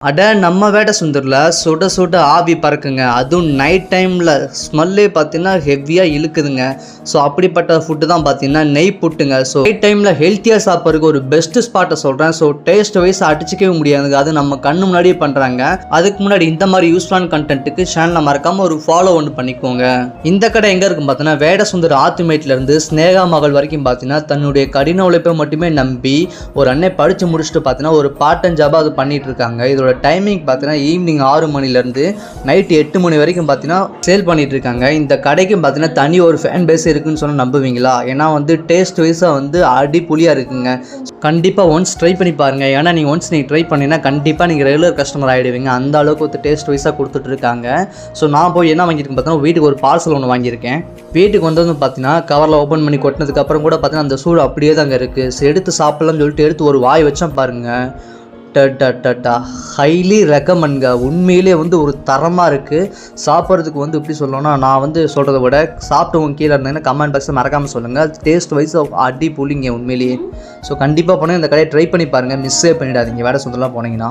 அட நம்ம வேட சுந்தரில் சுட சுட ஆவி பறக்குங்க. அதுவும் நைட் டைமில் ஸ்மெல்லே பார்த்தீங்கன்னா ஹெவியாக இழுக்குதுங்க. ஸோ அப்படிப்பட்ட ஃபுட்டு தான் பார்த்தீங்கன்னா நெய் புட்டுங்க. ஸோ நைட் டைமில் ஹெல்த்தியாக சாப்பிட்றதுக்கு ஒரு பெஸ்ட்டு ஸ்பாட்டை சொல்கிறேன். ஸோ டேஸ்ட் வைஸ் அடிச்சிக்கவே முடியாதுங்க. அது நம்ம கண்ணு முன்னாடியே பண்ணுறாங்க. அதுக்கு முன்னாடி இந்த மாதிரி யூஸ்ஃபுல்லான கண்டென்ட்டுக்கு சேனலை மறக்காமல் ஒரு ஃபாலோ ஒன்று பண்ணிக்கோங்க. இந்த கடை எங்கே இருக்குன்னு பார்த்தீங்கன்னா வேடசுந்தர் ஆத்துமேட்லேருந்து ஸ்னேகா மகள் வரைக்கும் பார்த்தீங்கன்னா தன்னுடைய கடின உழைப்பை மட்டுமே நம்பி ஒரு அன்னை படித்து முடிச்சுட்டு பார்த்தீங்கன்னா ஒரு பார்ட் டைம் ஜாபாக அது பண்ணிட்டு இருக்காங்க. இதோட டைமிங் பார்த்தீங்கன்னா ஈவினிங் 6 மணிலேருந்து நைட்டு 8 மணி வரைக்கும் பார்த்தீங்கன்னா சேல் பண்ணிட்டு இருக்காங்க. இந்த கடைக்கும் பார்த்தீங்கன்னா தனி ஒரு ஃபேன் பேஸ் இருக்குன்னு சொன்னால் நம்புவீங்களா? ஏன்னா டேஸ்ட் வைஸாக அடிப்புலியாக இருக்குங்க. கண்டிப்பாக ஒன்ஸ் ட்ரை பண்ணி பாருங்கள். ஏன்னா நீங்கள் ட்ரை பண்ணிங்கன்னா கண்டிப்பாக நீங்கள் ரெகுலர் கஸ்டமர் ஆகிடுவீங்க. அந்த அளவுக்கு டேஸ்ட் வைஸாக கொடுத்துட்டு இருக்காங்க. ஸோ நான் போய் என்ன வாங்கியிருக்கேன் பார்த்தீங்கன்னா வீட்டுக்கு ஒரு பார்சல் ஒன்று வாங்கியிருக்கேன். வீட்டுக்கு வந்தது பார்த்தீங்கன்னா கவரில் ஓப்பன் பண்ணி கொட்டினதுக்கப்புறம் கூட பார்த்தீங்கன்னா அந்த சூடு அப்படியே தாங்க இருக்குது. ஸோ எடுத்து சாப்பிட்லான்னு சொல்லிட்டு எடுத்து ஒரு வாய் வச்சா பாருங்கள். ஹைலி ரெக்கமெண்ட்ங்க. உண்மையிலே ஒரு தரமாக இருக்குது. சாப்பிட்றதுக்கு எப்படி சொல்லணும்னா நான் சொல்கிறத விட சாப்பிட்டவங்க கீழே இருந்தீங்கன்னா கமெண்ட் பாக்ஸில் மறக்காமல் சொல்லுங்கள். டேஸ்ட் வைஸ் அடி புளிங்க உண்மையிலேயே. ஸோ கண்டிப்பாக போனால் இந்த கடையை ட்ரை பண்ணி பாருங்கள். மிஸ்ஸே பண்ணிடாதீங்க வேட சுந்தரெலாம் போனீங்கன்னா.